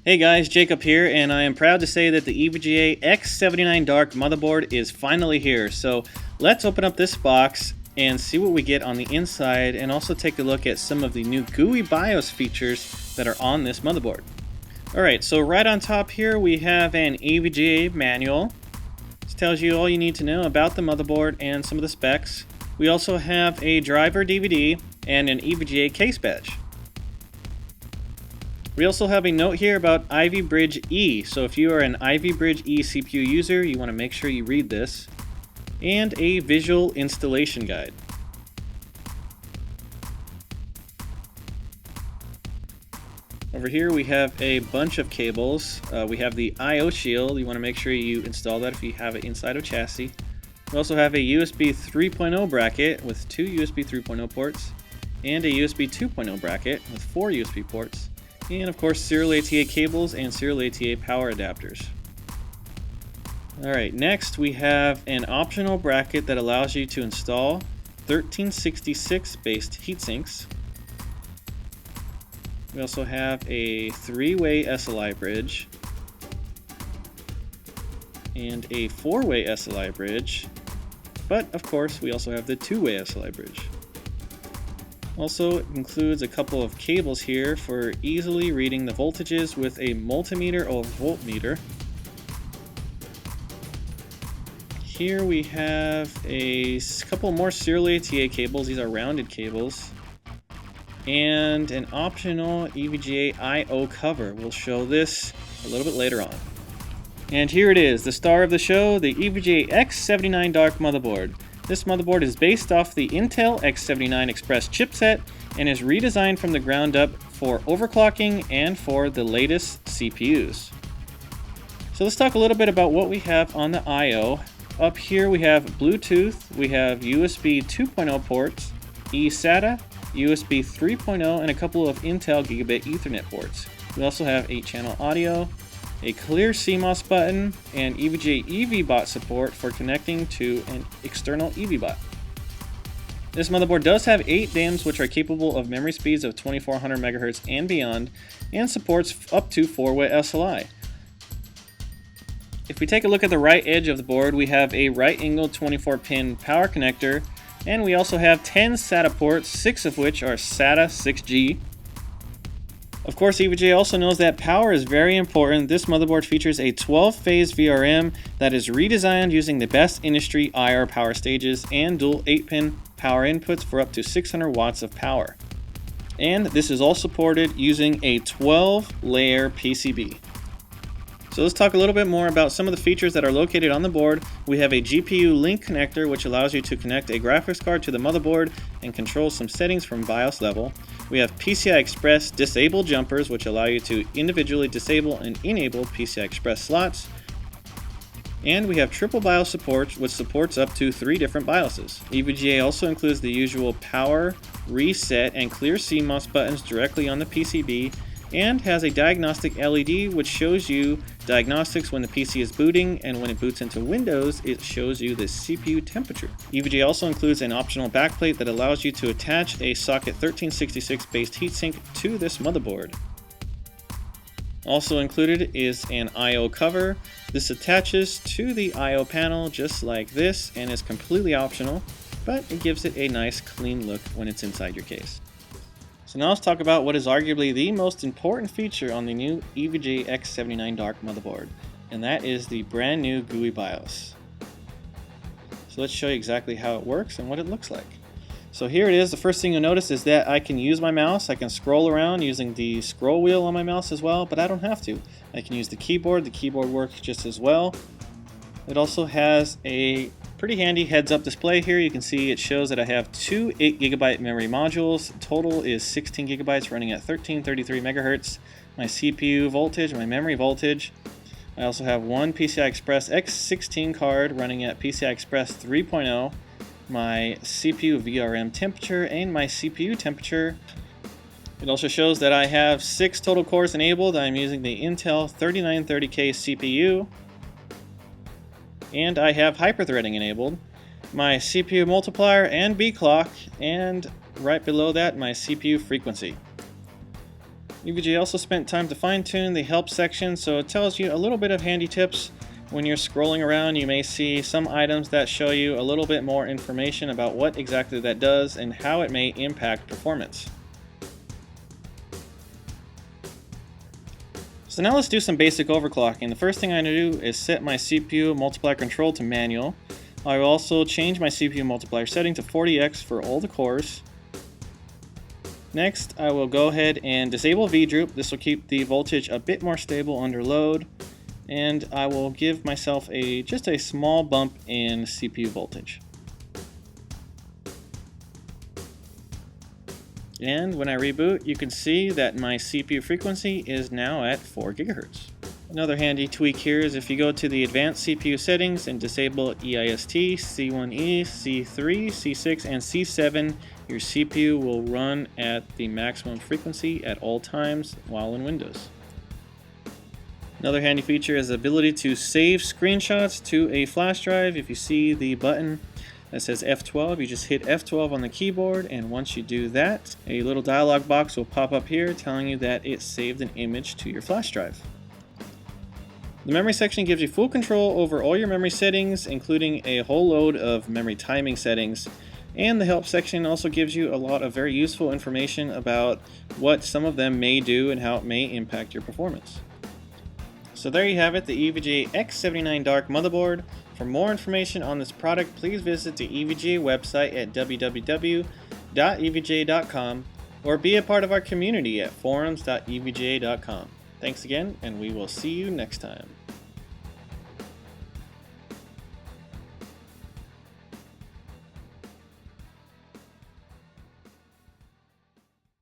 Hey guys, Jacob here, and I am proud to say that the EVGA X79 Dark motherboard is finally here. So let's open up this box and see what we get on the inside, and also take a look at some of the new GUI BIOS features that are on this motherboard. Alright, so right on top here we have an EVGA manual. This tells you all you need to know about the motherboard and some of the specs. We also have a driver DVD and an EVGA case badge. We also have a note here about Ivy Bridge E, so if you are an Ivy Bridge E CPU user, you want to make sure you read this, and a visual installation guide. Over here we have a bunch of cables. We have the I/O shield. You want to make sure you install that if you have it inside of chassis. We also have a USB 3.0 bracket with 2 USB 3.0 ports, and a USB 2.0 bracket with 4 USB ports. And of course, serial ATA cables and serial ATA power adapters. Alright, next we have an optional bracket that allows you to install 1366 based heatsinks. We also have a 3-way SLI bridge and a 4-way SLI bridge, but of course we also have the 2-way SLI bridge. Also, it includes a couple of cables here for easily reading the voltages with a multimeter or voltmeter. Here we have a couple more serial ATA cables. These are rounded cables. And an optional EVGA I/O cover. We'll show this a little bit later on. And here it is, the star of the show, the EVGA X79 Dark motherboard. This motherboard is based off the Intel X79 Express chipset and is redesigned from the ground up for overclocking and for the latest CPUs. So let's talk a little bit about what we have on the I/O. Up here we have Bluetooth, we have USB 2.0 ports, eSATA, USB 3.0, and a couple of Intel Gigabit Ethernet ports. We also have 8-channel audio, a clear CMOS button, and EVGA EVBot support for connecting to an external EVBot. This motherboard does have 8 DIMMs, which are capable of memory speeds of 2400 MHz and beyond, and supports up to 4-way SLI. If we take a look at the right edge of the board, we have a right-angled 24-pin power connector, and we also have 10 SATA ports, 6 of which are SATA 6G. Of course, EVGA also knows that power is very important. This motherboard features a 12-phase VRM that is redesigned using the best industry IR power stages and dual 8-pin power inputs for up to 600 watts of power. And this is all supported using a 12-layer PCB. So let's talk a little bit more about some of the features that are located on the board. We have a GPU link connector, which allows you to connect a graphics card to the motherboard and control some settings from BIOS level. We have PCI Express disable jumpers, which allow you to individually disable and enable PCI Express slots. And we have triple BIOS support, which supports up to 3 different BIOSes. EVGA also includes the usual power, reset, and clear CMOS buttons directly on the PCB, and has a diagnostic LED which shows you diagnostics when the PC is booting, and when it boots into Windows it shows you the CPU temperature. EVGA also includes an optional backplate that allows you to attach a socket 1366 based heatsink to this motherboard. Also included is an I/O cover. This attaches to the I/O panel just like this and is completely optional, but it gives it a nice clean look when it's inside your case. So now let's talk about what is arguably the most important feature on the new EVGA X79 Dark motherboard, and that is the brand new GUI BIOS. So let's show you exactly how it works and what it looks like. So here it is. The first thing you'll notice is that I can use my mouse. I can scroll around using the scroll wheel on my mouse as well, but I don't have to. I can use the keyboard. The keyboard works just as well. It also has a pretty handy heads-up display here. You can see it shows that I have 2 8GB memory modules. Total is 16 GB running at 1333 MHz. My CPU voltage, my memory voltage. I also have one PCI Express X16 card running at PCI Express 3.0. My CPU VRM temperature and my CPU temperature. It also shows that I have 6 total cores enabled. I'm using the Intel 3930K CPU. And I have hyperthreading enabled, my CPU multiplier and B clock, and right below that my CPU frequency. EVGA also spent time to fine-tune the help section, so it tells you a little bit of handy tips. When you're scrolling around, you may see some items that show you a little bit more information about what exactly that does and how it may impact performance. So now let's do some basic overclocking. The first thing I'm going to do is set my CPU multiplier control to manual. I will also change my CPU multiplier setting to 40x for all the cores. Next, I will go ahead and disable V-droop. This will keep the voltage a bit more stable under load. And I will give myself just a small bump in CPU voltage. And when I reboot, you can see that my CPU frequency is now at 4 GHz. Another handy tweak here is if you go to the advanced CPU settings and disable EIST, C1E, C3, C6, and C7, your CPU will run at the maximum frequency at all times while in Windows. Another handy feature is the ability to save screenshots to a flash drive. If you see the button that says F12, you just hit F12 on the keyboard, and once you do that, a little dialog box will pop up here telling you that it saved an image to your flash drive. The memory section gives you full control over all your memory settings, including a whole load of memory timing settings. And the help section also gives you a lot of very useful information about what some of them may do and how it may impact your performance. So there you have it, the EVGA X79 Dark motherboard. For more information on this product, please visit the EVGA website at www.evga.com or be a part of our community at forums.evga.com. Thanks again, and we will see you next time.